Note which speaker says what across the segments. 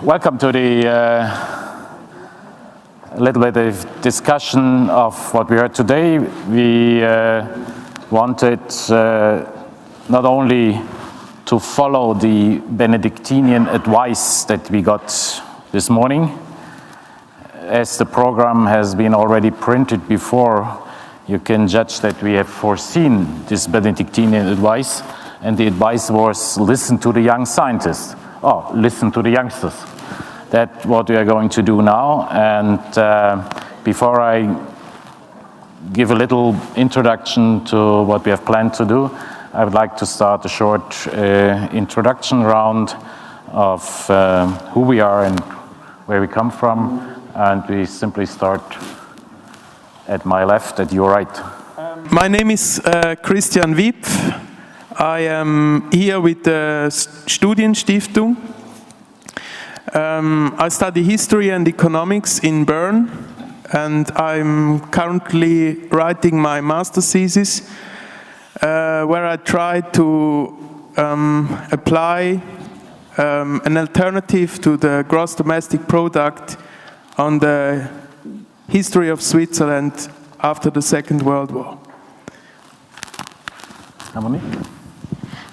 Speaker 1: Welcome to the a little bit of discussion of what we heard today. We wanted not only to follow the Benedictine advice that we got this morning. As the program has been already printed before, you can judge that we have foreseen this Benedictine advice, and the advice was listen to the young scientists. Oh, listen to the youngsters. That's what we are going to do now. And before I give a little introduction to what we have planned to do, I would like to start a short introduction round of who we are and where we come from. And we simply start at my left, at your right.
Speaker 2: My name is Christian Wiepf. I am here with the Studienstiftung. I study history and economics in Bern, and I'm currently writing my master's thesis, where I try to apply an alternative to the gross domestic product on the history of Switzerland after the Second World War.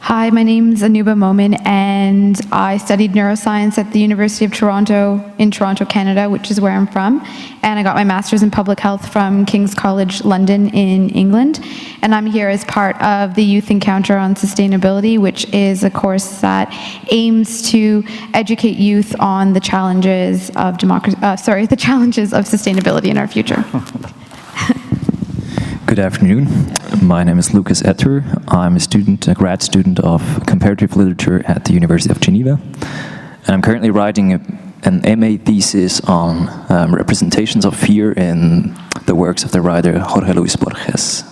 Speaker 3: Hi, my name's Anuba Momin, and I studied neuroscience at the University of Toronto in Toronto, Canada, which is where I'm from. And I got my master's in public health from King's College London in England. And I'm here as part of the Youth Encounter on Sustainability, which is a course that aims to educate youth on the challenges of the challenges of sustainability in our future.
Speaker 4: Good afternoon. My name is Lucas Etter. I'm a grad student of comparative literature at the University of Geneva. And I'm currently writing an MA thesis on representations of fear in the works of the writer Jorge Luis Borges.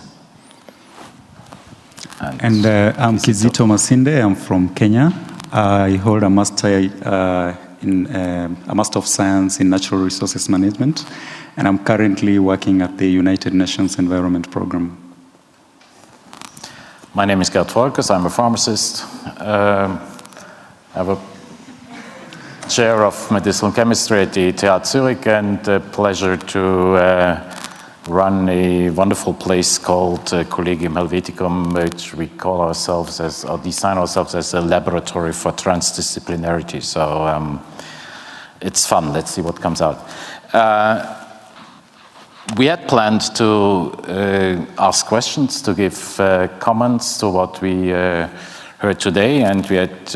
Speaker 5: And I'm Kizito Masinde. I'm from Kenya. I hold a Master of Science in Natural Resources Management. And I'm currently working at the United Nations Environment Program.
Speaker 1: My name is Gert Volkers. I'm a pharmacist. I have a chair of medicinal chemistry at the ETH Zurich and the pleasure to run a wonderful place called Collegium Helveticum, which we call ourselves as, or design ourselves as a laboratory for transdisciplinarity. So it's fun. Let's see what comes out. We had planned to ask questions, to give comments to what we heard today, and we had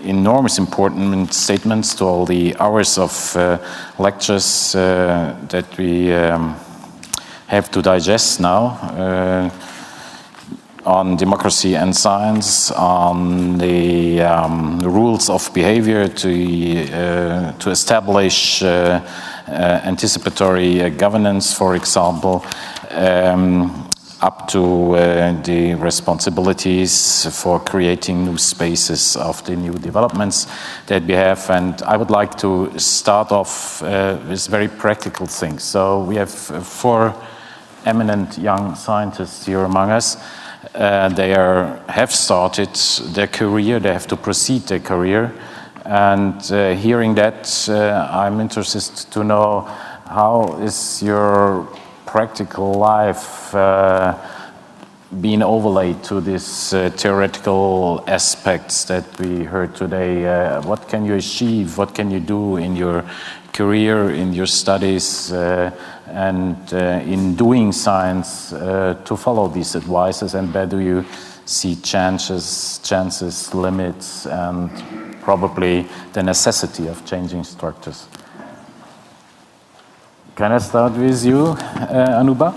Speaker 1: enormous important statements to all the hours of lectures that we have to digest now on democracy and science, on the rules of behavior to establish anticipatory governance, for example, up to the responsibilities for creating new spaces of the new developments that we have. And I would like to start off with very practical things. So we have 4 eminent young scientists here among us. They have started their career, they have to proceed their career. And hearing that, I'm interested to know, how is your practical life being overlaid to these theoretical aspects that we heard today? What can you achieve? What can you do in your career, in your studies, and in doing science to follow these advices? And where do you see chances, limits, and probably the necessity of changing structures? Can I start with you, Anuba?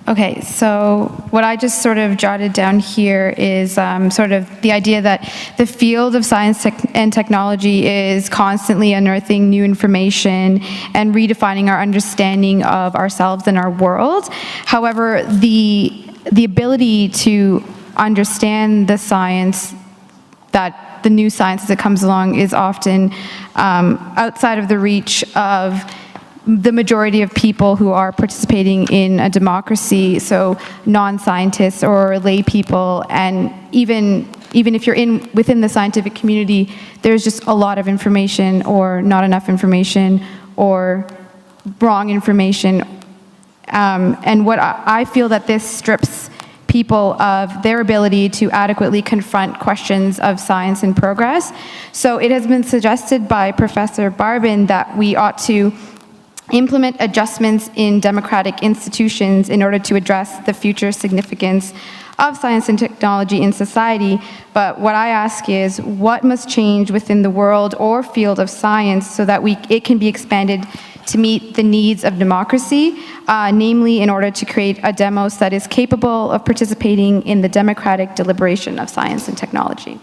Speaker 3: Okay, so what I just sort of jotted down here is sort of the idea that the field of science and technology is constantly unearthing new information and redefining our understanding of ourselves and our world. However, the ability to understand the science, that the new science as it comes along, is often outside of the reach of the majority of people who are participating in a democracy, so non-scientists or lay people, and even even if you're within the scientific community, there's just a lot of information or not enough information or wrong information. And what I feel that this strips people of their ability to adequately confront questions of science and progress. So it has been suggested by Professor Barbin that we ought to implement adjustments in democratic institutions in order to address the future significance of science and technology in society. But what I ask is, what must change within the world or field of science so that it can be expanded to meet the needs of democracy, namely in order to create a demos that is capable of participating in the democratic deliberation of science and technology?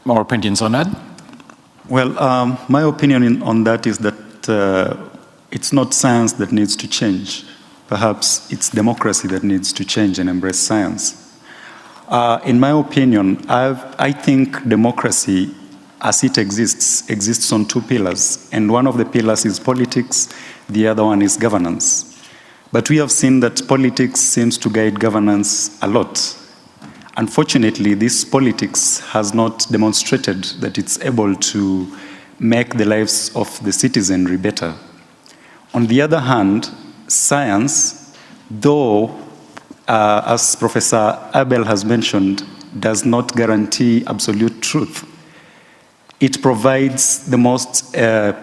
Speaker 1: More opinions on that?
Speaker 5: Well, my opinion on that is that it's not science that needs to change. Perhaps it's democracy that needs to change and embrace science. In my opinion, I think democracy, as it exists on two pillars. And one of the pillars is politics, the other one is governance. But we have seen that politics seems to guide governance a lot. Unfortunately, this politics has not demonstrated that it's able to make the lives of the citizenry better. On the other hand, science, though, as Professor Abel has mentioned, does not guarantee absolute truth. It provides the most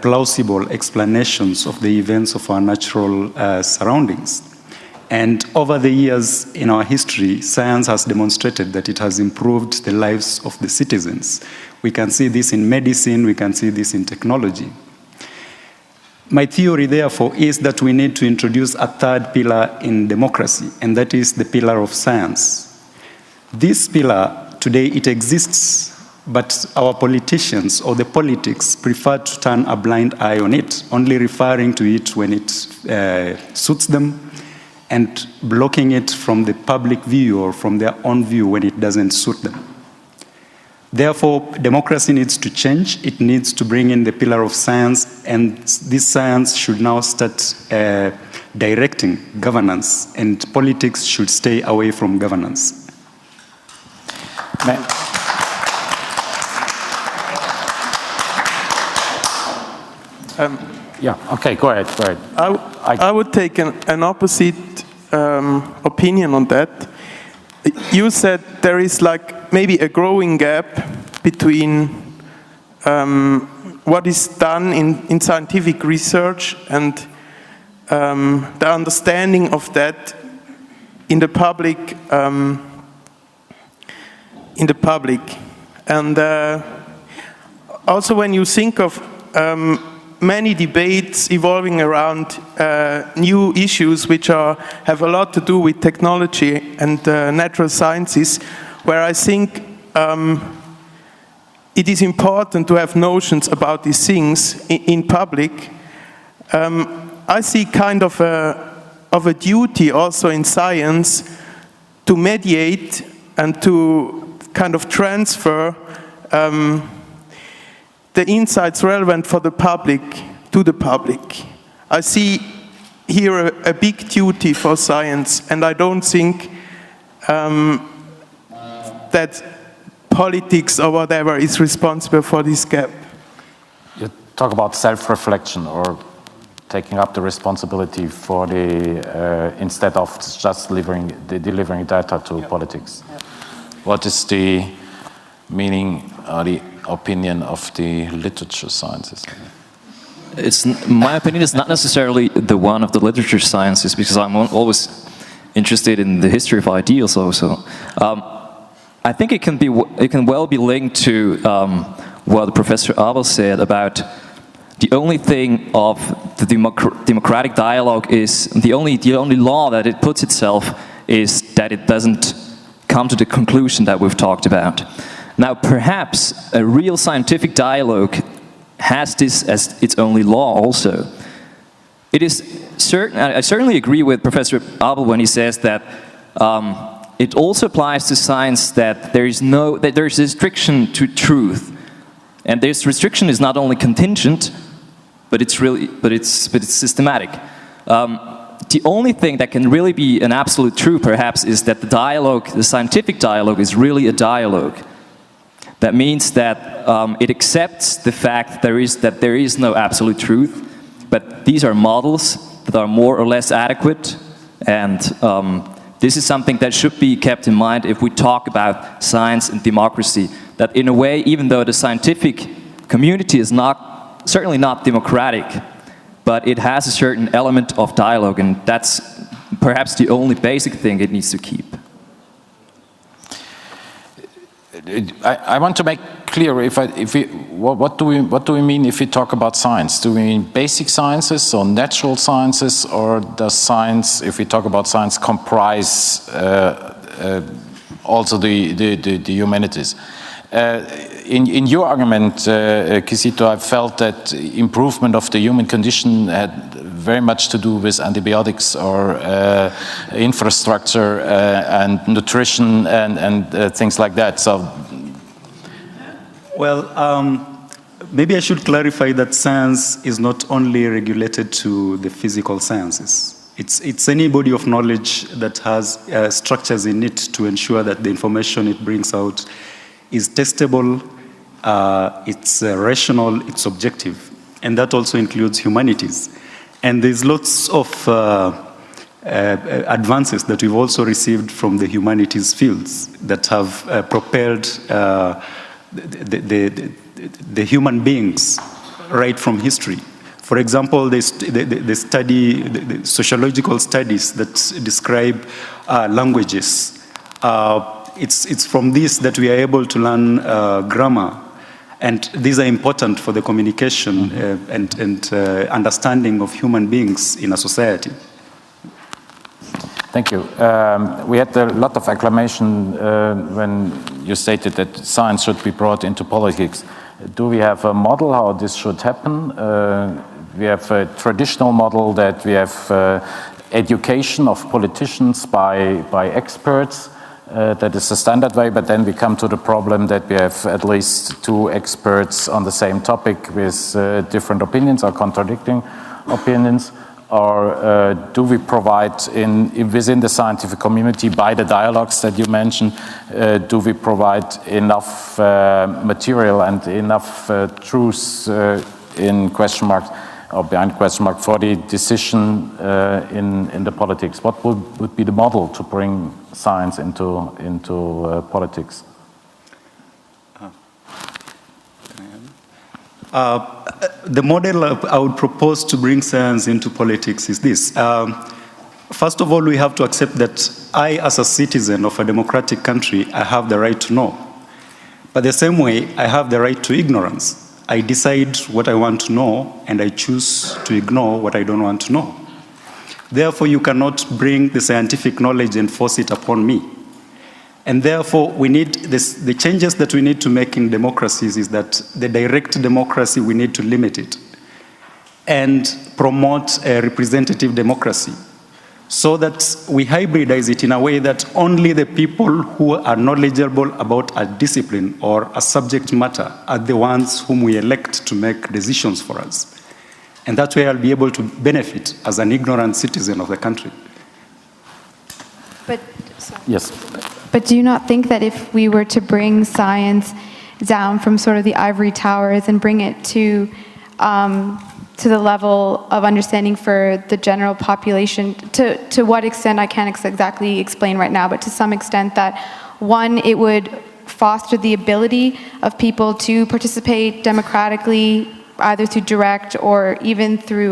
Speaker 5: plausible explanations of the events of our natural surroundings. And over the years in our history, science has demonstrated that it has improved the lives of the citizens. We can see this in medicine, we can see this in technology. My theory, therefore, is that we need to introduce a third pillar in democracy, and that is the pillar of science. This pillar, today, it exists, but our politicians or the politics prefer to turn a blind eye on it, only referring to it when it suits them, and blocking it from the public view or from their own view when it doesn't suit them. Therefore, democracy needs to change. It needs to bring in the pillar of science, and this science should now start directing governance, and politics should stay away from governance.
Speaker 1: Yeah, okay, go ahead.
Speaker 2: I would take an opposite opinion on that. You said there is like maybe a growing gap between what is done in scientific research and the understanding of that in the public. And also when you think of many debates evolving around new issues which have a lot to do with technology and natural sciences, where I think it is important to have notions about these things in public. I see kind of a duty also in science to mediate and to kind of transfer the insights relevant for the public to the public. I see here a big duty for science, and I don't think that politics or whatever is responsible for this gap.
Speaker 1: You talk about self-reflection or taking up the responsibility for the, instead of just delivering data to politics. Yeah. What is the meaning or the opinion of the literature sciences?
Speaker 4: My opinion is not necessarily the one of the literature sciences, because I'm always interested in the history of ideals also. I think it can well be linked to what Professor Abel said about the only thing of the democratic dialogue is, the only law that it puts itself is that it doesn't come to the conclusion that we've talked about. Now, perhaps a real scientific dialogue has this as its only law also. It is certain, I certainly agree with Professor Abel when he says that it also applies to science that there is a restriction to truth. And this restriction is not only contingent, but it's systematic. the only thing that can really be an absolute truth, perhaps, is that the dialogue, the scientific dialogue, is really a dialogue. That means that it accepts the fact that there is no absolute truth, but these are models that are more or less adequate, and this is something that should be kept in mind if we talk about science and democracy. That in a way, even though the scientific community is certainly not democratic, but it has a certain element of dialogue, and that's perhaps the only basic thing it needs to keep.
Speaker 1: I want to make clear what do we mean if we talk about science? Do we mean basic sciences or natural sciences, or does science, if we talk about science, comprise also the humanities? In your argument, Kisito, I felt that improvement of the human condition had very much to do with antibiotics or infrastructure and nutrition and things like that. So,
Speaker 5: well, maybe I should clarify that science is not only regulated to the physical sciences. It's any body of knowledge that has structures in it to ensure that the information it brings out is testable, it's rational, it's objective. And that also includes humanities. And there's lots of advances that we've also received from the humanities fields that have propelled the human beings right from history. For example, the sociological studies that describe languages. It's from this that we are able to learn grammar. And these are important for the communication and understanding of human beings in a society.
Speaker 1: Thank you. We had a lot of acclamation when you stated that science should be brought into politics. Do we have a model how this should happen? We have a traditional model that we have education of politicians by experts. That is the standard way, but then we come to the problem that we have at least two experts on the same topic with different opinions or contradicting opinions. Or do we provide within the scientific community, by the dialogues that you mentioned, do we provide enough material and enough truths in question marks or behind question mark for the decision in the politics? What would be the model to bring science into politics?
Speaker 5: The model I would propose to bring science into politics is this. First of all, we have to accept that I, as a citizen of a democratic country, I have the right to know. But the same way, I have the right to ignorance. I decide what I want to know, and I choose to ignore what I don't want to know. Therefore, you cannot bring the scientific knowledge and force it upon me. And therefore, we need the changes that we need to make in democracies is that the direct democracy, we need to limit it and promote a representative democracy so that we hybridize it in a way that only the people who are knowledgeable about a discipline or a subject matter are the ones whom we elect to make decisions for us. And that way I'll be able to benefit as an ignorant citizen of the country.
Speaker 3: But,
Speaker 1: yes.
Speaker 3: But do you not think that if we were to bring science down from sort of the ivory towers and bring it to the level of understanding for the general population, to what extent I can't exactly explain right now, but to some extent that, one, it would foster the ability of people to participate democratically, either through direct or even through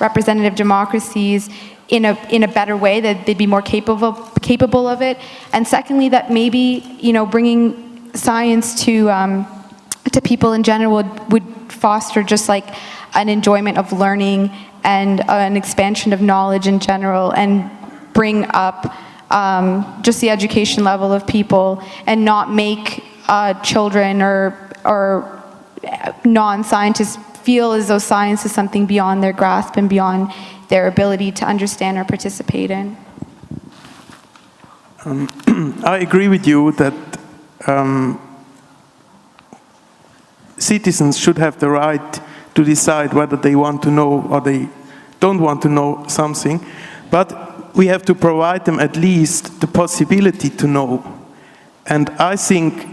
Speaker 3: representative democracies, in a better way, that they'd be more capable of it, and secondly, that maybe bringing science to people in general would foster just like an enjoyment of learning and an expansion of knowledge in general, and bring up just the education level of people, and not make children or non-scientists feel as though science is something beyond their grasp and beyond their ability to understand or participate in.
Speaker 2: I agree with you that citizens should have the right to decide whether they want to know or they don't want to know something. But we have to provide them at least the possibility to know. And I think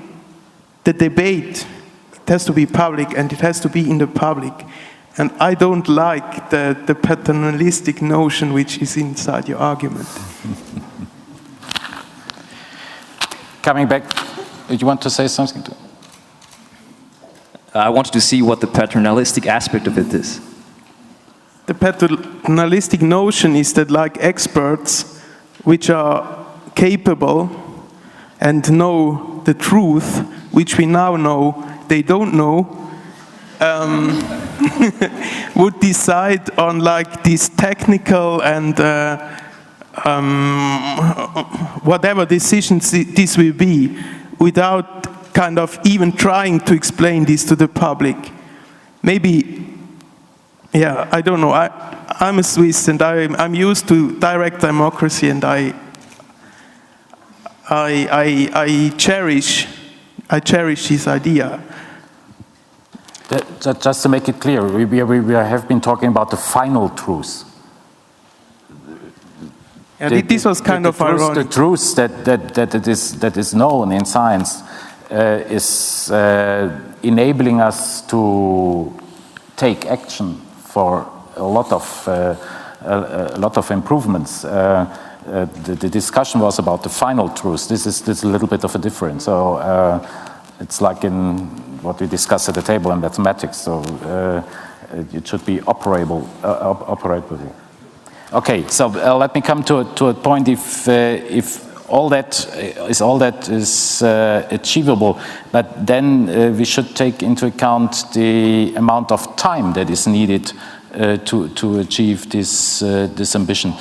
Speaker 2: the debate, it has to be public and it has to be in the public. And I don't like the paternalistic notion which is inside your argument.
Speaker 1: Coming back, you want to say something?
Speaker 4: I wanted to see what the paternalistic aspect of it is.
Speaker 2: The paternalistic notion is that like experts which are capable and know the truth, which we now know they don't know, would decide on like these technical and whatever decisions this will be, without kind of even trying to explain this to the public. Maybe, yeah, I don't know. I'm a Swiss and I'm used to direct democracy, and I cherish this idea.
Speaker 1: Just to make it clear, we have been talking about the final truth.
Speaker 2: This was kind of ironic.
Speaker 1: The truth that is known in science is enabling us to take action for a lot of improvements. The discussion was about the final truth. This is a little bit of a difference. So it's like in what we discussed at the table in mathematics. So it should be operable. Okay, so let me come to a point. If all that is achievable, but then we should take into account the amount of time that is needed to achieve this ambition.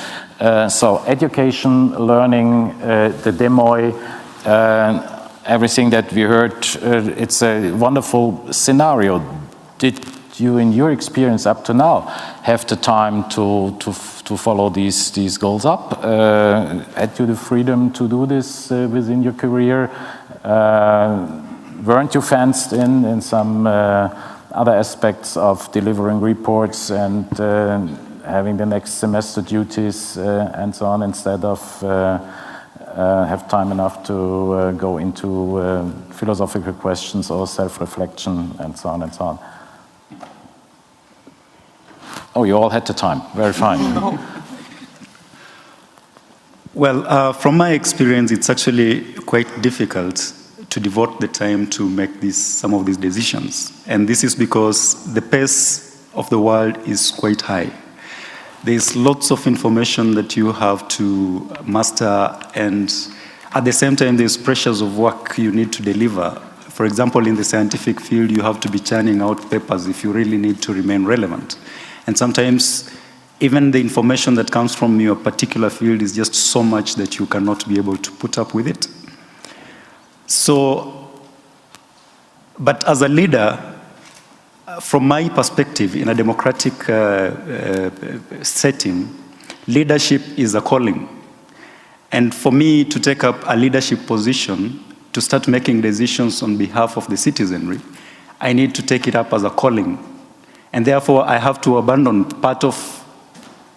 Speaker 1: So education, learning, the demo, everything that we heard, it's a wonderful scenario. Did you, in your experience up to now, have the time to follow these goals up? Had you the freedom to do this within your career? Weren't you fenced in some other aspects of delivering reports and having the next semester duties and so on, instead of have time enough to go into philosophical questions or self-reflection and so on and so on? Oh, you all had the time. Very fine.
Speaker 5: Well, from my experience, it's actually quite difficult to devote the time to make some of these decisions. And this is because the pace of the world is quite high. There's lots of information that you have to master, and at the same time, there's pressures of work you need to deliver. For example, in the scientific field, you have to be churning out papers if you really need to remain relevant. And sometimes, even the information that comes from your particular field is just so much that you cannot be able to put up with it. So, but as a leader, from my perspective, in a democratic setting, leadership is a calling. And for me to take up a leadership position, to start making decisions on behalf of the citizenry, I need to take it up as a calling. And therefore, I have to abandon part of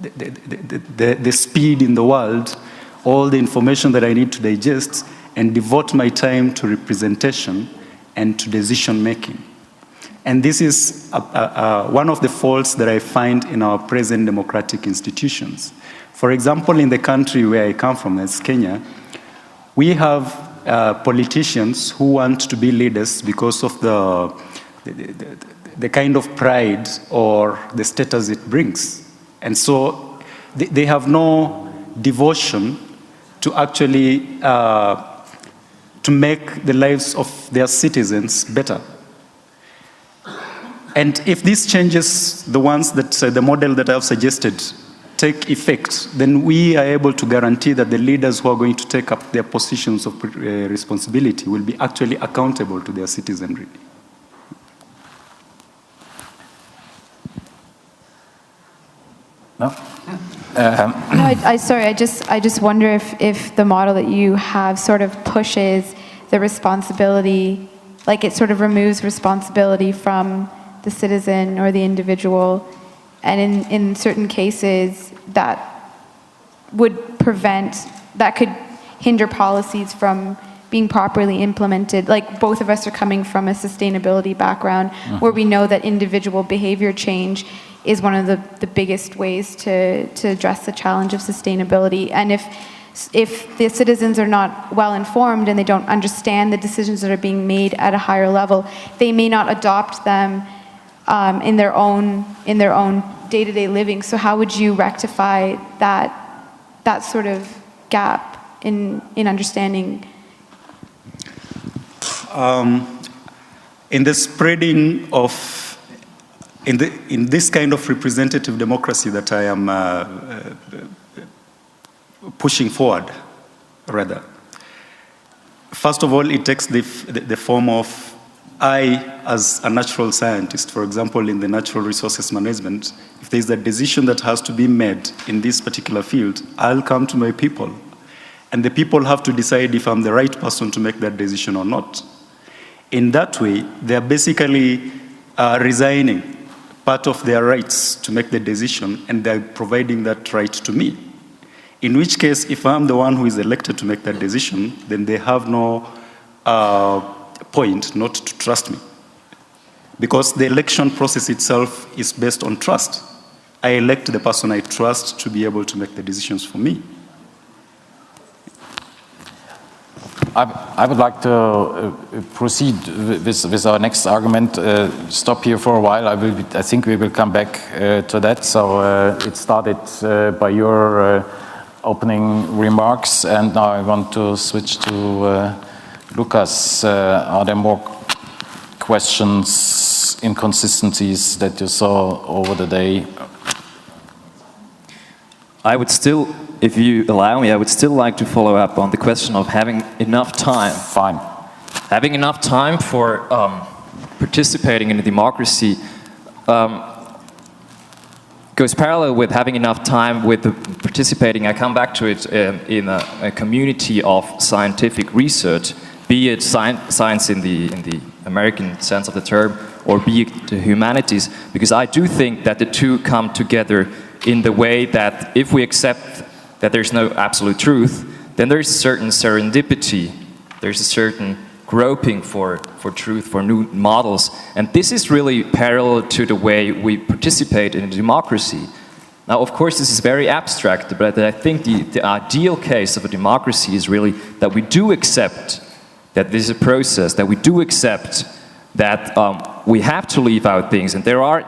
Speaker 5: the speed in the world, all the information that I need to digest, and devote my time to representation and to decision making. And this is one of the faults that I find in our present democratic institutions. For example, in the country where I come from, that's Kenya, we have politicians who want to be leaders because of the kind of pride or the status it brings. And so they have no devotion to actually to make the lives of their citizens better. And if these changes, the model that I've suggested, take effect, then we are able to guarantee that the leaders who are going to take up their positions of responsibility will be actually accountable to their citizenry.
Speaker 1: No?
Speaker 3: Sorry, I just wonder if the model that you have sort of pushes the responsibility, like it sort of removes responsibility from the citizen or the individual, and in certain cases that would prevent, that could hinder policies from being properly implemented? Like, both of us are coming from a sustainability background, where we know that individual behavior change is one of the biggest ways to address the challenge of sustainability. And if the citizens are not well informed and they don't understand the decisions that are being made at a higher level, they may not adopt them in their own day-to-day living. So how would you rectify that sort of gap in understanding?
Speaker 5: In the spreading of, in this kind of representative democracy that I am pushing forward, rather, first of all, it takes the form of, I, as a natural scientist, for example, in the natural resources management, if there's a decision that has to be made in this particular field, I'll come to my people. And the people have to decide if I'm the right person to make that decision or not. In that way, they're basically resigning part of their rights to make the decision, and they're providing that right to me. In which case, if I'm the one who is elected to make that decision, then they have no point not to trust me. Because the election process itself is based on trust. I elect the person I trust to be able to make the decisions for me.
Speaker 1: I would like to proceed with our next argument. Stop here for a while. I think we will come back to that. So it started by your opening remarks, and now I want to switch to Lucas. Are there more questions, inconsistencies that you saw over the day?
Speaker 4: I would still, if you allow me, I would still like to follow up on the question of having enough time.
Speaker 1: Fine.
Speaker 4: Having enough time for participating in a democracy goes parallel with having enough time with participating. I come back to it in a community of scientific research, be it science in the American sense of the term, or be it the humanities, because I do think that the two come together in the way that if we accept that there's no absolute truth, then there's a certain serendipity, there's a certain groping for truth, for new models. And this is really parallel to the way we participate in a democracy. Now, of course, this is very abstract, but I think the ideal case of a democracy is really that we do accept that this is a process, that we do accept that we have to leave out things. And there are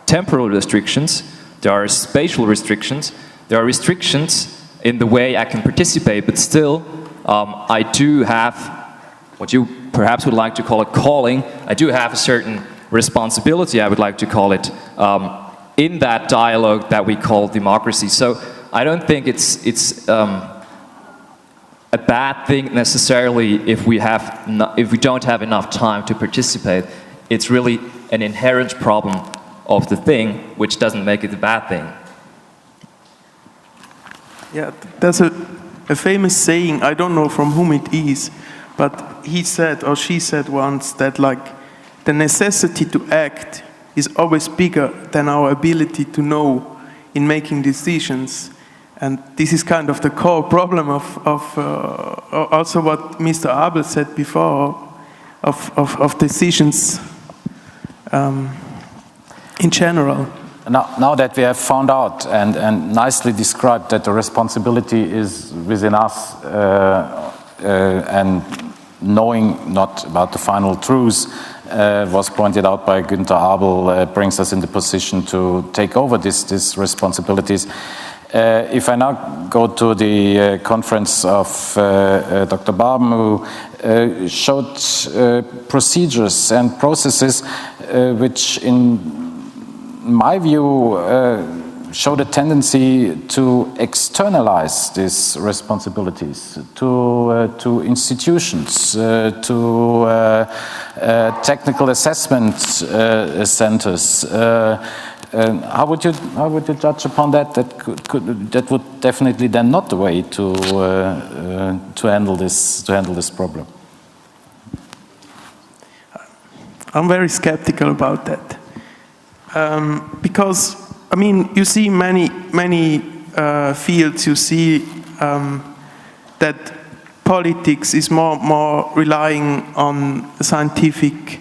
Speaker 4: temporal restrictions, there are spatial restrictions, there are restrictions in the way I can participate, but still I do have what you perhaps would like to call a calling. I do have a certain responsibility, I would like to call it, in that dialogue that we call democracy. So I don't think it's a bad thing necessarily if we don't have enough time to participate. It's really an inherent problem of the thing, which doesn't make it a bad thing.
Speaker 2: Yeah, there's a famous saying, I don't know from whom it is, but he said or she said once that, like, the necessity to act is always bigger than our ability to know in making decisions. And this is kind of the core problem of also what Mr. Abel said before, of decisions in general.
Speaker 1: Now that we have found out and nicely described that the responsibility is within us, and knowing not about the final truth was pointed out by Günther Abel, brings us in the position to take over these responsibilities. If I now go to the conference of Dr. Barben, who showed procedures and processes which, in my view, showed a tendency to externalize these responsibilities to institutions, to technical assessment centers. How would you judge upon that? That would definitely then not the way to handle this problem.
Speaker 2: I'm very skeptical about that, because I mean, you see many fields, you see that politics is more relying on scientific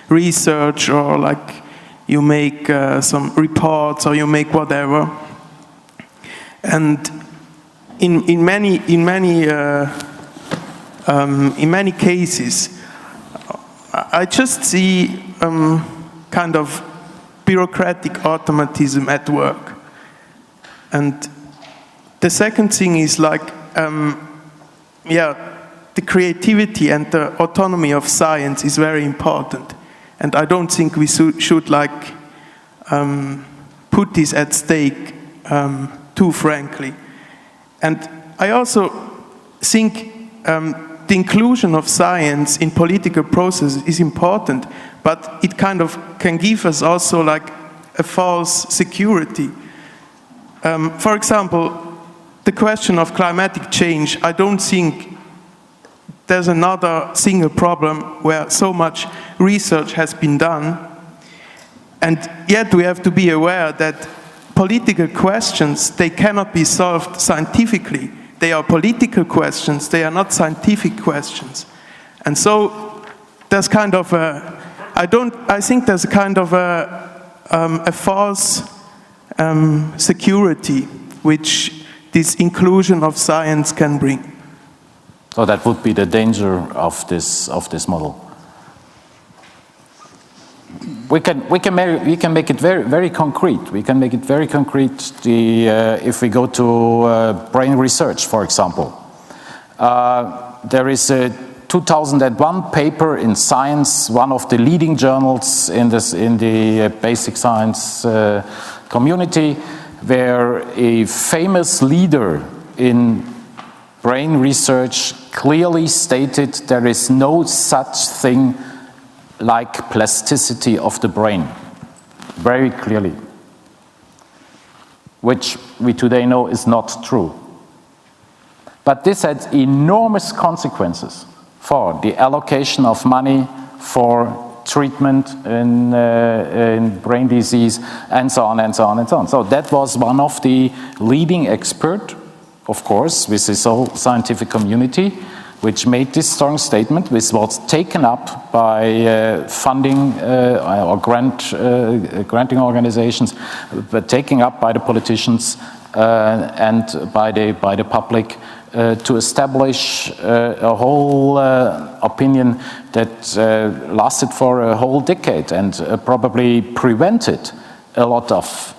Speaker 2: research, or like you make some reports or you make whatever. And in many cases, I just see kind of bureaucratic automatism at work. And the second thing is like, the creativity and the autonomy of science is very important. And I don't think we should like put this at stake too frankly. And I also think the inclusion of science in political processes is important, but it kind of can give us also like a false security. For example, the question of climatic change, I don't think there's another single problem where so much research has been done. And yet we have to be aware that political questions, they cannot be solved scientifically. They are political questions, they are not scientific questions. And so there's kind of I think there's a kind of a false security which this inclusion of science can bring.
Speaker 1: So that would be the danger of this model. We can make it very concrete. We can make it very concrete. If we go to brain research, for example, there is a 2001 paper in Science, one of the leading journals in the basic science community, where a famous leader in brain research clearly stated there is no such thing like plasticity of the brain, very clearly, which we today know is not true. But this had enormous consequences for the allocation of money for treatment in brain disease, and so on and so on and so on. So that was one of the leading experts, of course, with this whole scientific community, which made this strong statement, which was taken up by funding or granting organizations, but taken up by the politicians and by the public to establish a whole opinion that lasted for a whole decade and probably prevented a lot of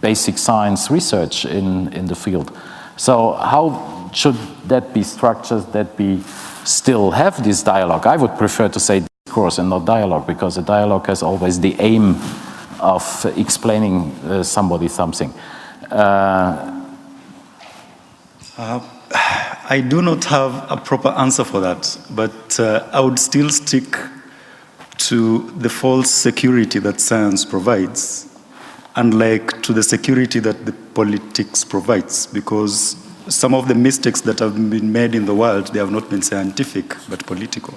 Speaker 1: basic science research in the field. So how should that be structured, that we still have this dialogue? I would prefer to say discourse and not dialogue, because a dialogue has always the aim of explaining somebody something.
Speaker 5: I do not have a proper answer for that, but I would still stick to the false security that science provides, unlike to the security that the politics provides, because some of the mistakes that have been made in the world, they have not been scientific, but political.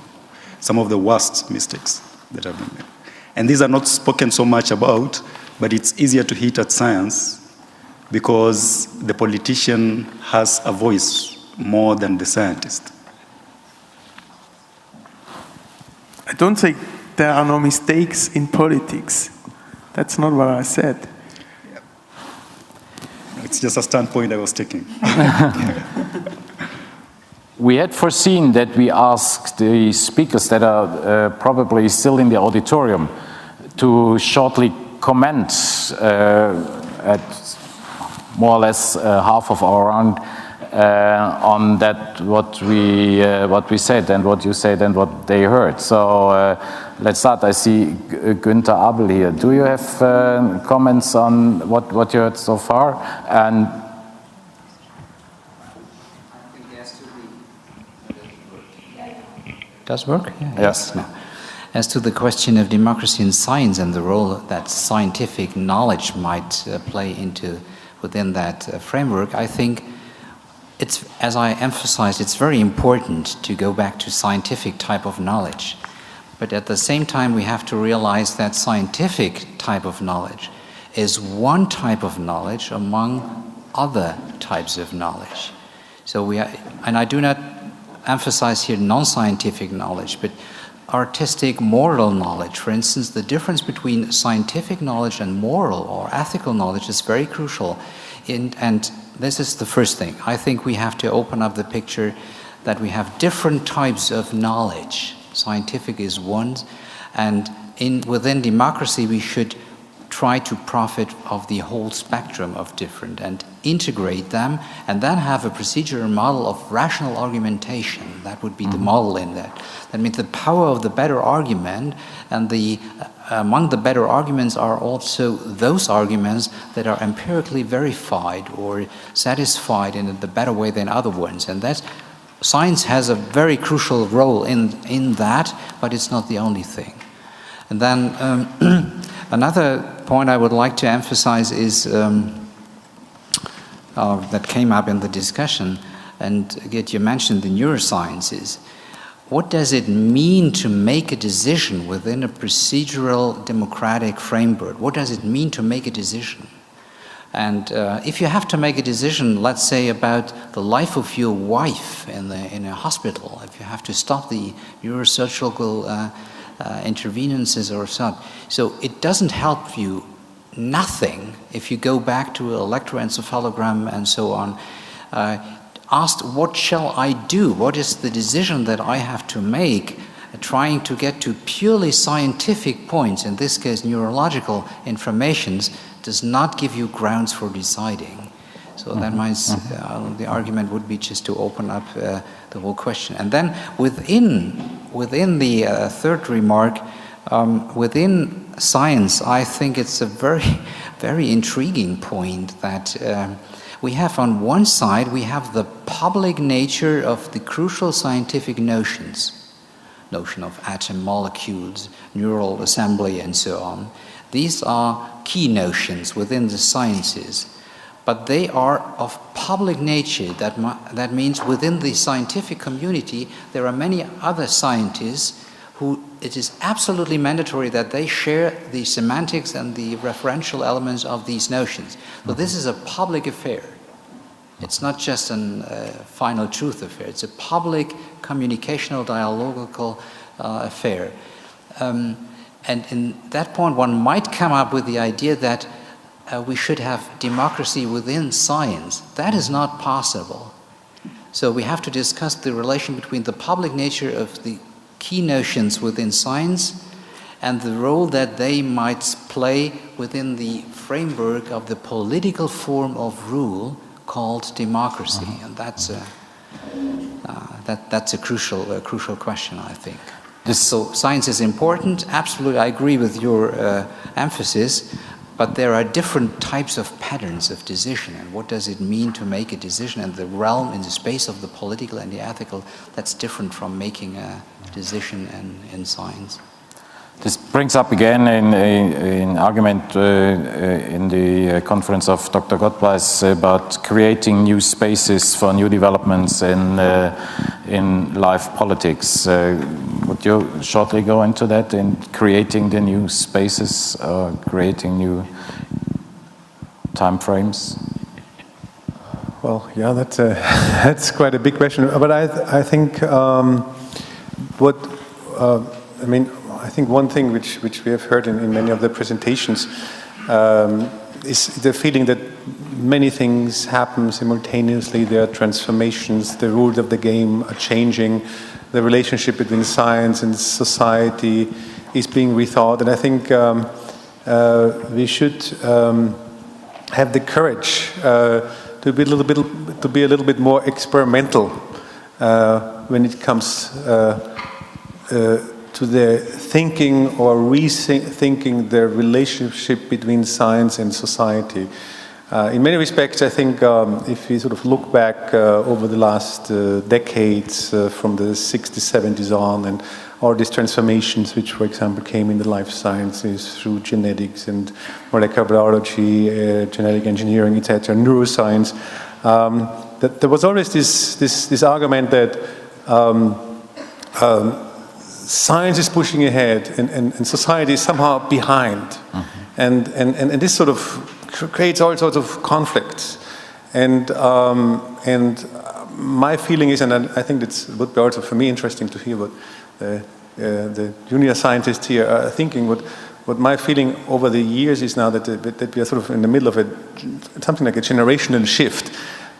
Speaker 5: Some of the worst mistakes that have been made. And these are not spoken so much about, but it's easier to hit at science because the politician has a voice more than the scientist.
Speaker 2: I don't think there are no mistakes in politics. That's not what I said.
Speaker 5: It's just a standpoint I was taking.
Speaker 1: We had foreseen that we asked the speakers that are probably still in the auditorium to shortly comment at more or less half of our round on that, what we said and what you said and what they heard. So let's start. I see Günther Abel here. Do you have comments on what you heard so far? And
Speaker 6: does work? Yeah,
Speaker 1: yes.
Speaker 6: No. As to the question of democracy in science and the role that scientific knowledge might play within that framework, I think it's, as I emphasized, it's very important to go back to scientific type of knowledge. But at the same time, we have to realize that scientific type of knowledge is one type of knowledge among other types of knowledge. So and I do not emphasize here non-scientific knowledge, but artistic, moral knowledge. For instance, the difference between scientific knowledge and moral or ethical knowledge is very crucial. And this is the first thing. I think we have to open up the picture that we have different types of knowledge. Scientific is one, and within democracy we should try to profit of the whole spectrum of different and integrate them, and then have a procedural model of rational argumentation. That would be the model in that. That means the power of the better argument, and among the better arguments are also those arguments that are empirically verified or satisfied in the better way than other ones. And that's science has a very crucial role in that, but it's not the only thing. And then another point I would like to emphasize is that came up in the discussion, and again you mentioned the neurosciences. What does it mean to make a decision within a procedural democratic framework? What does it mean to make a decision? And if you have to make a decision, let's say about the life of your wife in a hospital, if you have to stop the neurosurgical intervenances or such, so it doesn't help you nothing if you go back to electroencephalogram and so on. Asked, what shall I do? What is the decision that I have to make? Trying to get to purely scientific points, in this case neurological informations, does not give you grounds for deciding. So that means the argument would be just to open up the whole question. And then within the third remark, within science, I think it's a very, very intriguing point that we have on one side, we have the public nature of the crucial scientific notions, notion of atom, molecules, neural assembly, and so on. These are key notions within the sciences, but they are of public nature. That means within the scientific community, there are many other scientists who it is absolutely mandatory that they share the semantics and the referential elements of these notions. So this is a public affair. It's not just a final truth affair. It's a public communicational, dialogical affair. And in that point, one might come up with the idea that we should have democracy within science. That is not possible. So we have to discuss the relation between the public nature of the key notions within science and the role that they might play within the framework of the political form of rule called democracy. And that's a crucial question, I think. So science is important. Absolutely, I agree with your emphasis. But there are different types of patterns of decision, and what does it mean to make a decision in the realm, in the space of the political and the ethical, that's different from making a decision in science.
Speaker 1: This brings up again an argument in the conference of Dr. Gottbleis about creating new spaces for new developments in life politics. Would you shortly go into that, in creating the new spaces, creating new time frames?
Speaker 7: Well, yeah, that's quite a big question. But I think I think one thing which we have heard in many of the presentations is the feeling that many things happen simultaneously. There are transformations, the rules of the game are changing, the relationship between science and society is being rethought. And I think we should have the courage to be a little bit more experimental when it comes to the thinking or rethinking the relationship between science and society. In many respects, I think if we sort of look back over the last decades, from the 60s, 70s on, and all these transformations which, for example, came in the life sciences through genetics and molecular biology, genetic engineering, etc., neuroscience, that there was always this argument that science is pushing ahead and society is somehow behind. And this sort of creates all sorts of conflicts. And my feeling is, and I think it would be also for me interesting to hear what the junior scientists here are thinking. What my feeling over the years is now that we are sort of in the middle of something like a generational shift,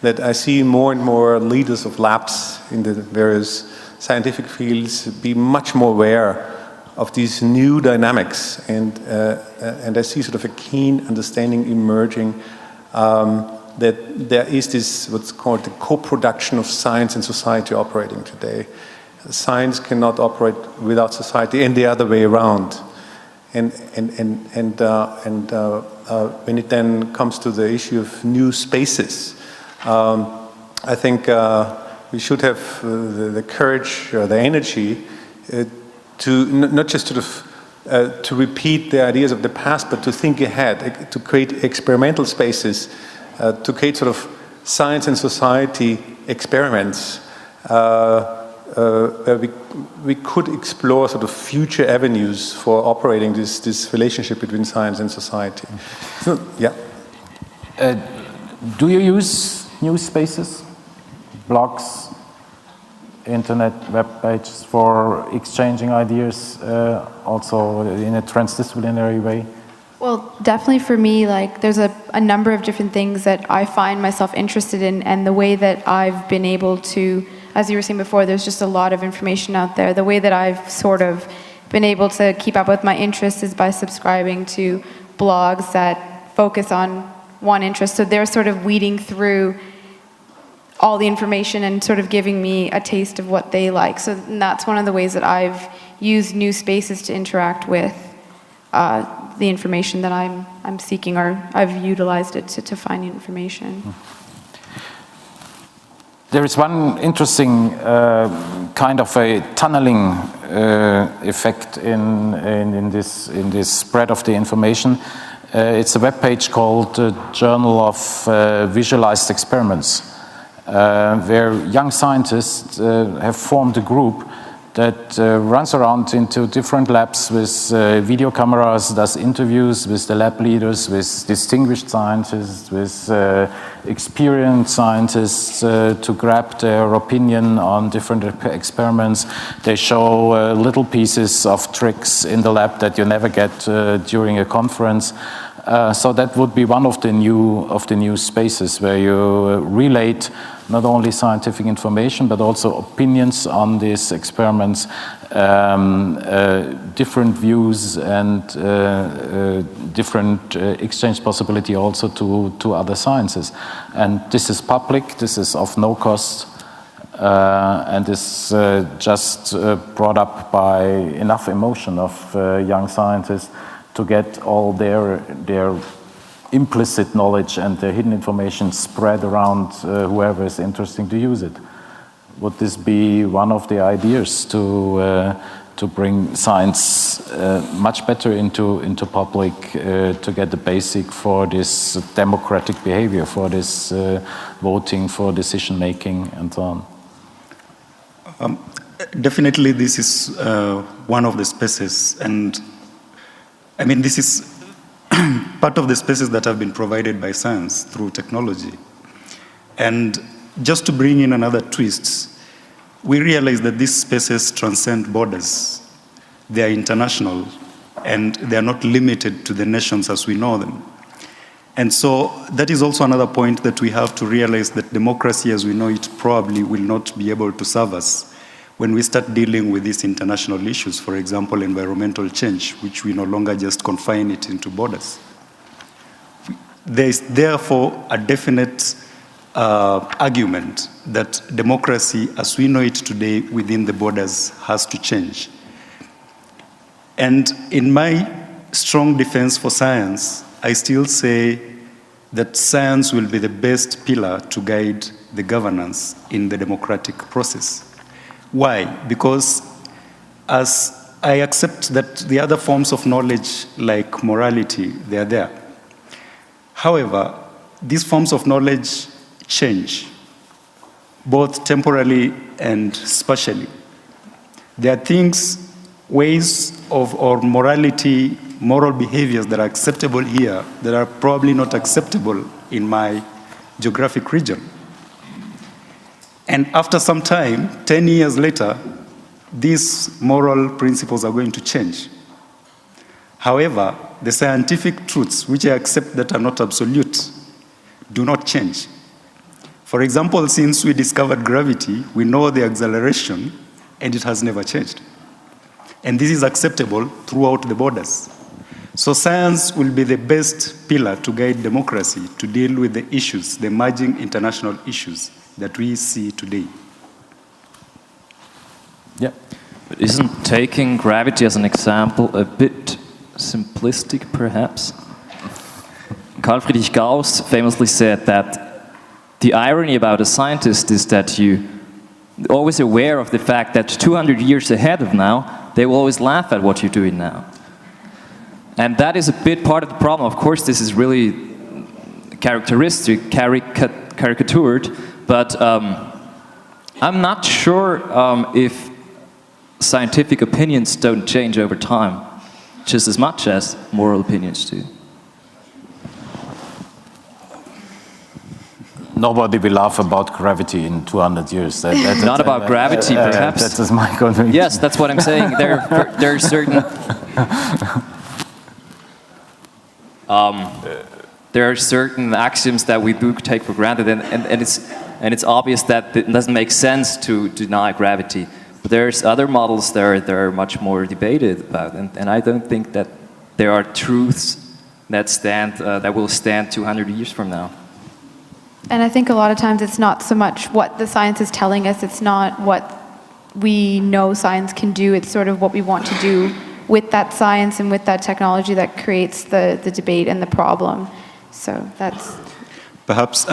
Speaker 7: that I see more and more leaders of labs in the various scientific fields be much more aware of these new dynamics, and I see sort of a keen understanding emerging that there is this what's called the co-production of science and society operating today. Science cannot operate without society, and the other way around. And when it then comes to the issue of new spaces, I think we should have the courage or the energy to not just sort of to repeat the ideas of the past, but to think ahead, to create experimental spaces, to create sort of science and society experiments where we could explore sort of future avenues for operating this relationship between science and society. So, yeah.
Speaker 1: Do you use new spaces, blogs, internet web pages for exchanging ideas, also in a transdisciplinary way?
Speaker 3: Well, definitely for me, like, there's a number of different things that I find myself interested in, and the way that I've been able to, as you were saying before, there's just a lot of information out there. The way that I've sort of been able to keep up with my interests is by subscribing to blogs that focus on one interest. So they're sort of weeding through all the information and sort of giving me a taste of what they like. So that's one of the ways that I've used new spaces to interact with the information that I'm seeking, or I've utilized it to find information.
Speaker 1: There is one interesting kind of a tunneling effect in this spread of the information. It's a web page called Journal of Visualized Experiments, where young scientists have formed a group that runs around into different labs with video cameras, does interviews with the lab leaders, with distinguished scientists, with experienced scientists to grab their opinion on different experiments. They show little pieces of tricks in the lab that you never get during a conference. So that would be one of the new spaces where you relate not only scientific information but also opinions on these experiments, different views and different exchange possibility also to other sciences. And this is public, this is of no cost, and is just brought up by enough emotion of young scientists to get all their implicit knowledge and their hidden information spread around whoever is interested to use it. Would this be one of the ideas to bring science much better into public, to get the basic for this democratic behavior, for this voting, for decision making, and so on?
Speaker 5: Definitely, this is one of the spaces, and I mean, this is part of the spaces that have been provided by science through technology. And just to bring in another twist, we realize that these spaces transcend borders. They are international, and they are not limited to the nations as we know them. And so that is also another point that we have to realize, that democracy as we know it probably will not be able to serve us when we start dealing with these international issues, for example, environmental change, which we no longer just confine it into borders. There is therefore a definite argument that democracy as we know it today within the borders has to change. And in my strong defense for science, I still say that science will be the best pillar to guide the governance in the democratic process. Why? Because as I accept that the other forms of knowledge, like morality, they are there. However, these forms of knowledge change, both temporally and spatially. There are things, ways of, or morality moral behaviors that are acceptable here that are probably not acceptable in my geographic region. And after some time, 10 years later, these moral principles are going to change. However, the scientific truths, which I accept that are not absolute, do not change. For example, since we discovered gravity, we know the acceleration, and it has never changed. And this is acceptable throughout the borders. So science will be the best pillar to guide democracy to deal with the issues, the emerging international issues that we see today.
Speaker 1: Yeah.
Speaker 4: But isn't taking gravity as an example a bit simplistic, perhaps? Carl Friedrich Gauss famously said that the irony about a scientist is that you're always aware of the fact that 200 years ahead of now, they will always laugh at what you're doing now. And that is a bit part of the problem. Of course, this is really characteristic, caricatured, but I'm not sure if scientific opinions don't change over time, just as much as moral opinions do.
Speaker 1: Nobody will laugh about gravity in 200 years.
Speaker 4: Not about gravity, perhaps.
Speaker 1: That is my conviction.
Speaker 4: Yes, that's what I'm saying. There are certain... there are certain axioms that we do take for granted, and it's obvious that it doesn't make sense to deny gravity. But there's other models that are much more debated about, and I don't think that there are truths that will stand 200 years from now.
Speaker 3: And I think a lot of times it's not so much what the science is telling us, it's not what we know science can do, it's sort of what we want to do with that science and with that technology that creates the debate and the problem. So that's...
Speaker 5: Perhaps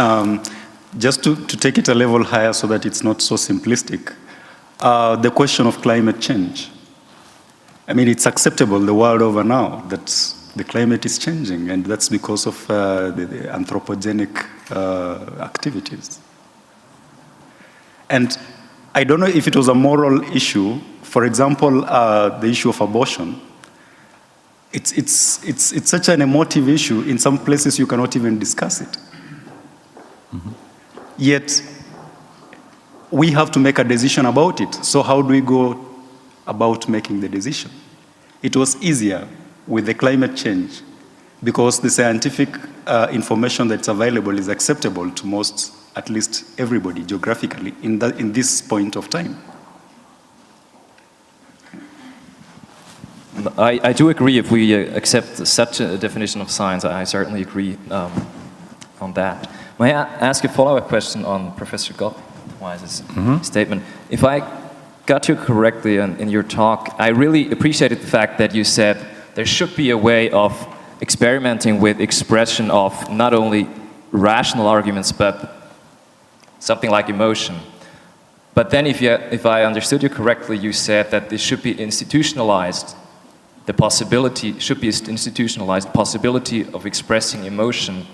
Speaker 5: just to take it a level higher so that it's not so simplistic, the question of climate change. I mean, it's acceptable the world over now that the climate is changing, and that's because of the anthropogenic activities. And I don't know if it was a moral issue. For example, the issue of abortion. It's such an emotive issue. In some places, you cannot even discuss it. Mm-hmm. Yet, we have to make a decision about it. So how do we go about making the decision? It was easier with the climate change because the scientific information that's available is acceptable to most, at least everybody, geographically, in this point of time.
Speaker 4: I do agree if we accept such a definition of science. I certainly agree on that. May I ask a follow-up question on Professor Gottweis's statement? If I got you correctly in your talk, I really appreciated the fact that you said there should be a way of experimenting with expression of not only rational arguments, but something like emotion. But then if I understood you correctly, you said that this should be institutionalized. The possibility should be institutionalized, possibility of expressing emotion.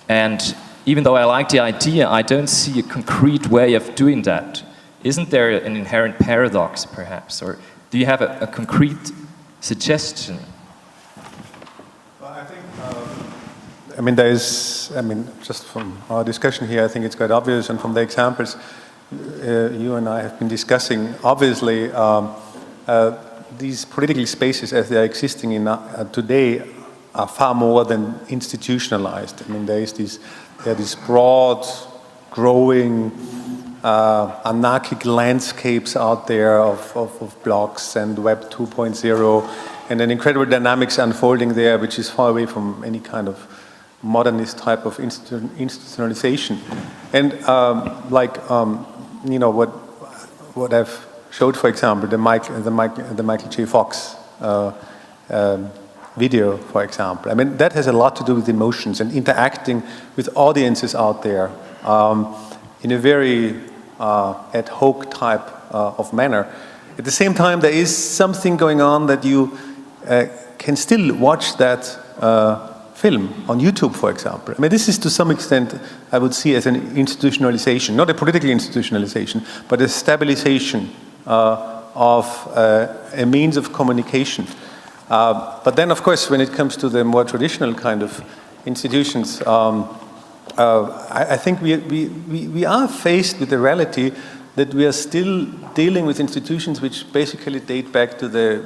Speaker 4: And even though I like the idea, I don't see a concrete way of doing that. Isn't there an inherent paradox, perhaps? Or do you have a concrete suggestion?
Speaker 7: Well, I think, just from our discussion here, I think it's quite obvious, and from the examples you and I have been discussing, obviously, these political spaces as they are existing in today are far more than institutionalized. I mean, there are these broad, growing, anarchic landscapes out there of blogs and Web 2.0, and an incredible dynamics unfolding there, which is far away from any kind of modernist type of institutionalization. And what I've showed, for example, the Michael J. Fox video, for example. I mean, that has a lot to do with emotions and interacting with audiences out there in a very ad hoc type of manner. At the same time, there is something going on that you can still watch that film on YouTube, for example. I mean, this is to some extent, I would see as an institutionalization, not a political institutionalization, but a stabilization of a means of communication. But then, of course, when it comes to the more traditional kind of institutions, I think we are faced with the reality that we are still dealing with institutions which basically date back to the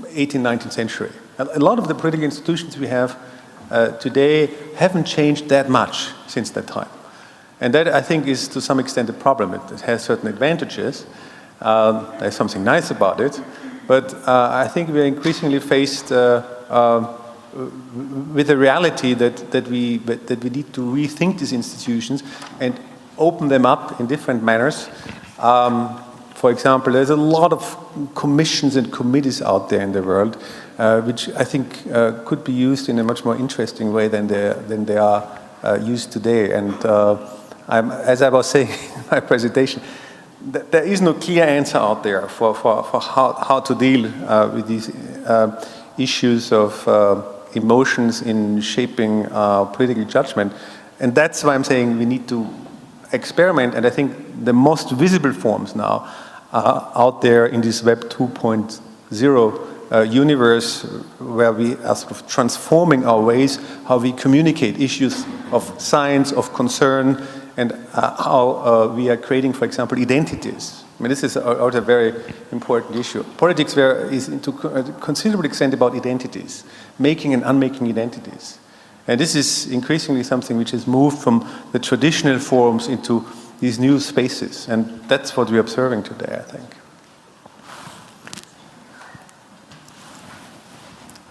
Speaker 7: 18th, 19th century. A lot of the political institutions we have today haven't changed that much since that time. And that, I think, is to some extent a problem. It has certain advantages. There's something nice about it. But I think we're increasingly faced with the reality that we need to rethink these institutions and open them up in different manners. For example, there's a lot of commissions and committees out there in the world, which I think could be used in a much more interesting way than they are used today. And as I was saying in my presentation, there is no clear answer out there for how to deal with these issues of emotions in shaping political judgment. And that's why I'm saying we need to experiment, and I think the most visible forms now are out there in this Web 2.0 universe, where we are sort of transforming our ways, how we communicate issues of science, of concern, and how we are creating, for example, identities. I mean, this is a very important issue. Politics is to a considerable extent about identities, making and unmaking identities. And this is increasingly something which has moved from the traditional forms into these new spaces. And that's what we're observing today, I think.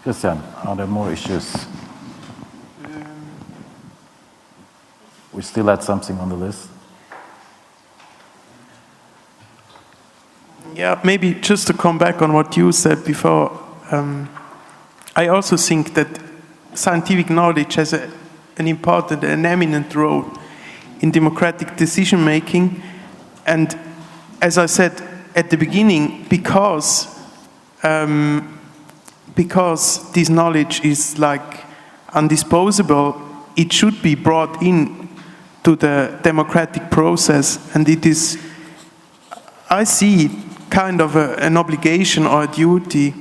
Speaker 1: Christian, are there more issues? We still had something on the list.
Speaker 2: Yeah, maybe just to come back on what you said before, I also think that scientific knowledge has an important and eminent role in democratic decision-making. And as I said at the beginning, because this knowledge is like undisposable, it should be brought in to the democratic process. And it is, I see kind of an obligation or a duty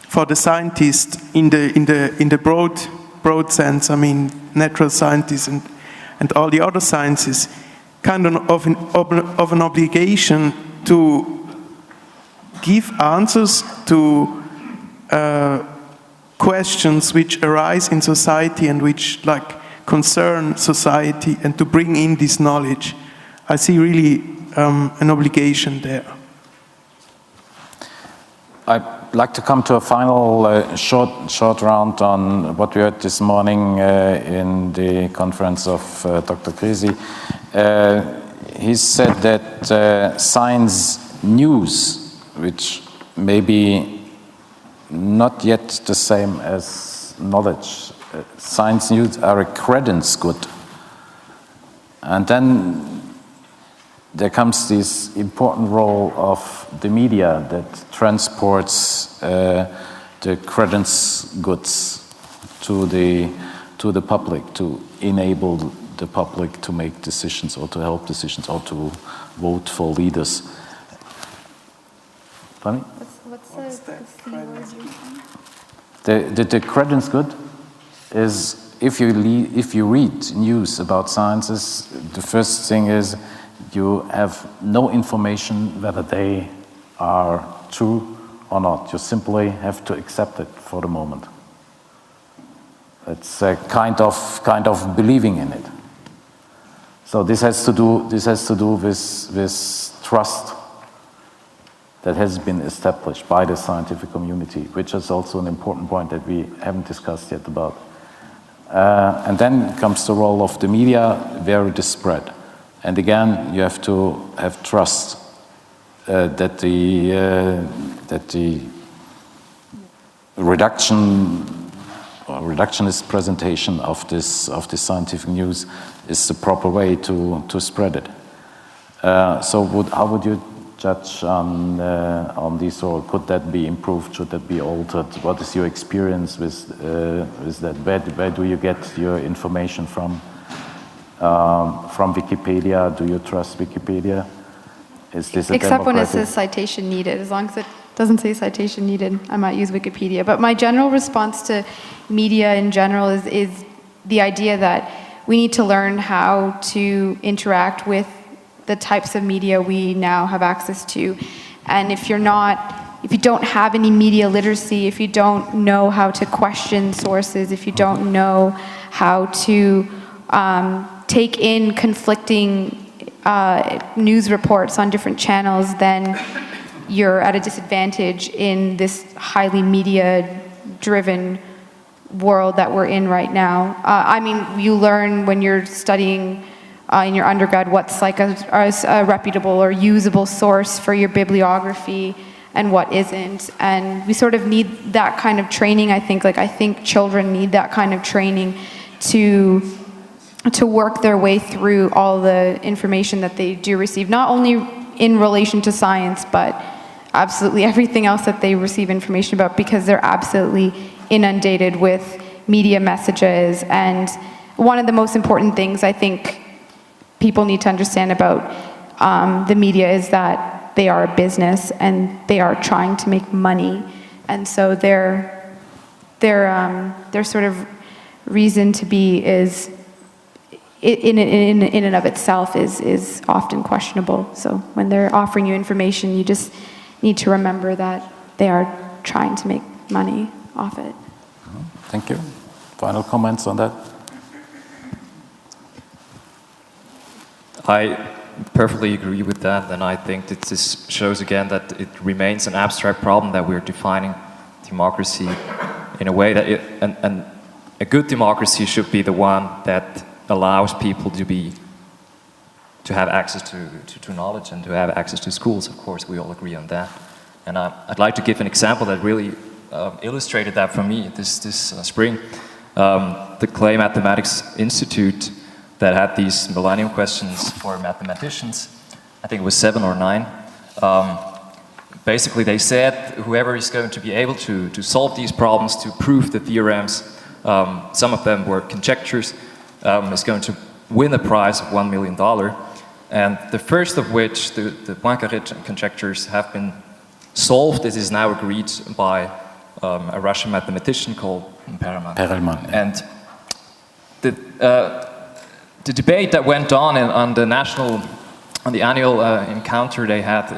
Speaker 2: for the scientist in the broad sense. I mean, natural scientists and all the other sciences, kind of an obligation to give answers to questions which arise in society and which concern society, and to bring in this knowledge. I see really an obligation there.
Speaker 1: I'd like to come to a final short round on what we heard this morning in the conference of Dr. Krisi. He said that science news, which may be not yet the same as knowledge, science news are a credence good. And then there comes this important role of the media that transports the credence goods to the public, to enable the public to make decisions or to help decisions or to vote for leaders. Funny?
Speaker 3: What's the C word?
Speaker 1: The credence good is if you read news about sciences, the first thing is you have no information whether they are true or not. You simply have to accept it for the moment. It's a kind of believing in it. So this has to do with trust that has been established by the scientific community, which is also an important point that we haven't discussed yet about. And then comes the role of the media, where it is spread. And again, you have to have trust that the reductionist presentation of this scientific news is the proper way to spread it. So how would you judge on this, or could that be improved? Should that be altered? What is your experience with that? Where do you get your information from? From Wikipedia? Do you trust Wikipedia? Is this a
Speaker 3: Except when it
Speaker 1: democratic?
Speaker 3: says citation needed, as long as it doesn't say citation needed. I might use Wikipedia. But my general response to media in general is the idea that we need to learn how to interact with the types of media we now have access to. And if you don't have any media literacy, if you don't know how to question sources, if you don't know how to take in conflicting news reports on different channels, then you're at a disadvantage in this highly media-driven world that we're in right now. I mean, you learn when you're studying in your undergrad what's like a reputable or usable source for your bibliography and what isn't. And we sort of need that kind of training, I think. Like, I think children need that kind of training to work their way through all the information that they do receive, not only in relation to science, but absolutely everything else that they receive information about, because they're absolutely inundated with media messages. And one of the most important things I think people need to understand about the media is that they are a business and they are trying to make money. And so their sort of reason to be is in and of itself is often questionable. So when they're offering you information, you just need to remember that they are trying to make money off it.
Speaker 1: Thank you. Final comments on that?
Speaker 4: I perfectly agree with that, and I think that this shows again that it remains an abstract problem, that we're defining democracy in a way that and a good democracy should be the one that allows people to have access to knowledge and to have access to schools. Of course, we all agree on that. And I'd like to give an example that really illustrated that for me this spring. The Clay Mathematics Institute that had these millennium questions for mathematicians, I think it was 7 or 9. Basically, they said whoever is going to be able to solve these problems, to prove the theorems, some of them were conjectures, is going to win a prize of $1 million. And the first of which, the Poincaré conjectures, have been solved. This is now agreed by a Russian mathematician called Perelman.
Speaker 1: Yeah.
Speaker 4: And the debate that went on on the annual encounter they had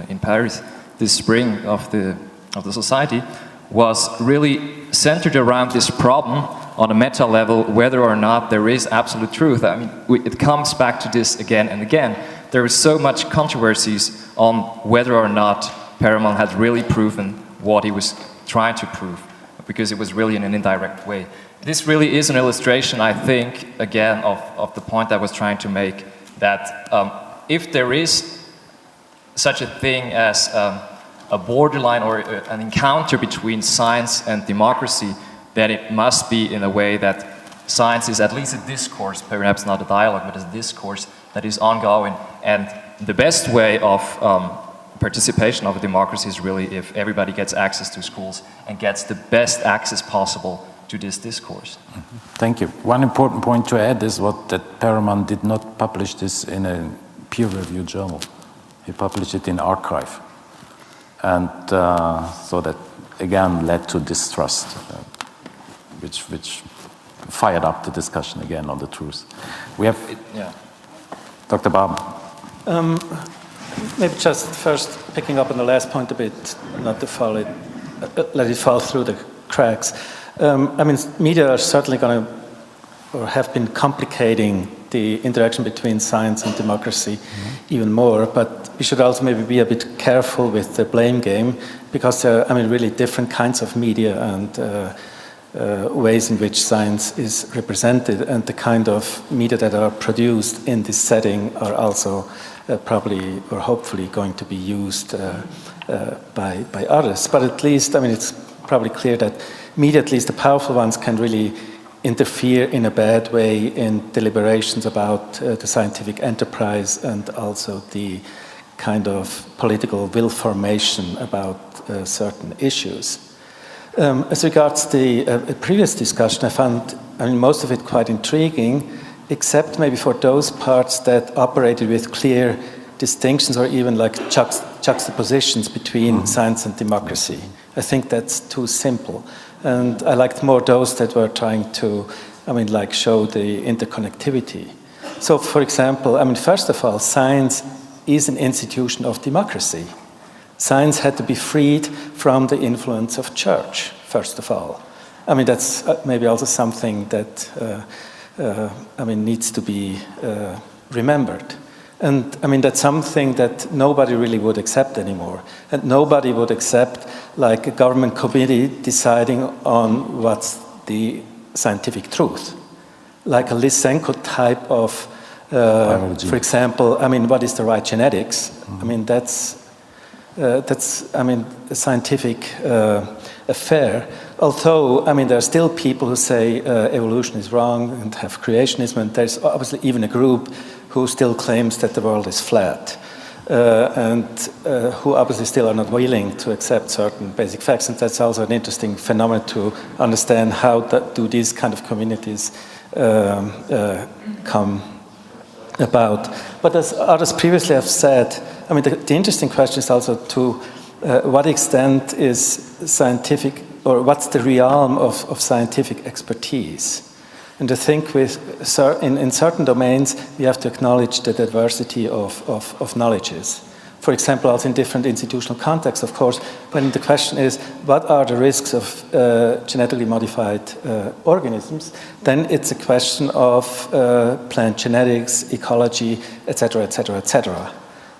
Speaker 4: in Paris this spring of the society was really centered around this problem on a meta level, whether or not there is absolute truth. I mean, it comes back to this again and again. There is so much controversies on whether or not Perelman had really proven what he was trying to prove, because it was really in an indirect way. This really is an illustration, I think, again, of the point I was trying to make, that if there is such a thing as a borderline or an encounter between science and democracy, then it must be in a way that science is at least a discourse, perhaps not a dialogue, but a discourse that is ongoing. And the best way of participation of a democracy is really if everybody gets access to schools and gets the best access possible to this discourse.
Speaker 1: Thank you. One important point to add is that Perelman did not publish this in a peer-reviewed journal. He published it in archive. And so that, again, led to distrust, which fired up the discussion again on the truth. We have Dr. Barber.
Speaker 8: Maybe just first picking up on the last point a bit, not to let it fall through the cracks. I mean, media are certainly going to, or have been complicating the interaction between science and democracy even more, but we should also maybe be a bit careful with the blame game, because there are, I mean, really different kinds of media and ways in which science is represented, and the kind of media that are produced in this setting are also probably or hopefully going to be used by others. But at least, I mean, it's probably clear that media, at least the powerful ones, can really interfere in a bad way in deliberations about the scientific enterprise and also the kind of political will formation about certain issues. As regards the previous discussion, I found, I mean, most of it quite intriguing, except maybe for those parts that operated with clear distinctions or even like juxtapositions between science and democracy. I think that's too simple. And I liked more those that were trying to, show the interconnectivity. So, for example, first of all, science is an institution of democracy. Science had to be freed from the influence of church, first of all. That's maybe also something that needs to be remembered. And that's something that nobody really would accept anymore. And nobody would accept like a government committee deciding on what's the scientific truth. Like a Lysenko type of, for example, what is the right genetics? That's a scientific affair. Although, there are still people who say evolution is wrong and have creationism, and there's obviously even a group who still claims that the world is flat, and who obviously still are not willing to accept certain basic facts. And that's also an interesting phenomenon to understand how do these kind of communities come about. But as others previously have said, the interesting question is also to what extent is scientific, or what's the realm of scientific expertise? And I think in certain domains, we have to acknowledge the diversity of knowledges. For example, also in different institutional contexts, of course, when the question is, what are the risks of genetically modified organisms, then it's a question of plant genetics, ecology, etc., etc., etc.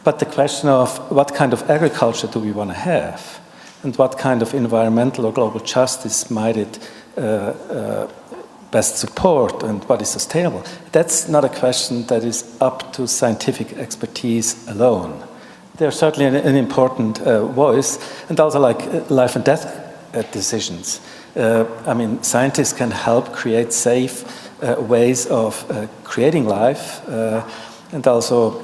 Speaker 8: But the question of what kind of agriculture do we want to have, and what kind of environmental or global justice might it best support, and what is sustainable, that's not a question that is up to scientific expertise alone. They're certainly an important voice, and also like life and death decisions. Scientists can help create safe ways of creating life, and also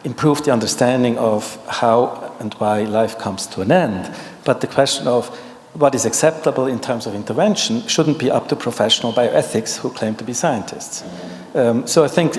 Speaker 8: improve the understanding of how and why life comes to an end. But the question of what is acceptable in terms of intervention shouldn't be up to professional bioethics who claim to be scientists. So I think,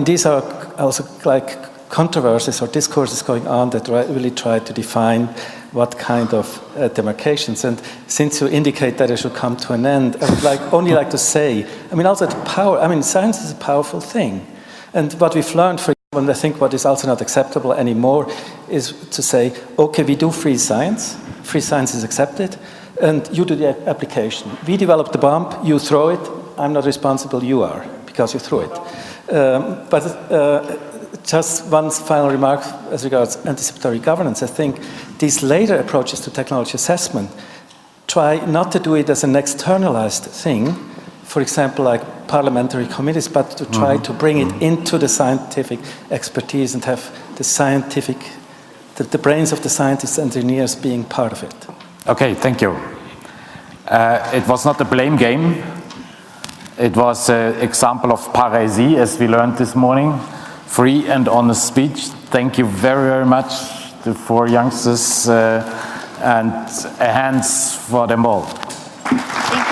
Speaker 8: these are also like controversies or discourses going on that really try to define what kind of demarcations. And since you indicate that it should come to an end, I would only like to say, also the power, science is a powerful thing. And what we've learned, for example, and I think what is also not acceptable anymore, is to say, okay, we do free science is accepted, and you do the application. We develop the bomb, you throw it, I'm not responsible, you are, because you threw it. Just one final remark as regards anticipatory governance. I think these later approaches to technology assessment try not to do it as an externalized thing, for example, like parliamentary committees, but to try to bring it into the scientific expertise and have the brains of the scientists and engineers being part of it.
Speaker 1: Okay, thank you. It was not a blame game. It was an example of parrhésie, as we learned this morning. Free and honest speech. Thank you very, very much to 4 youngsters, and hands for them all.
Speaker 3: Thank you.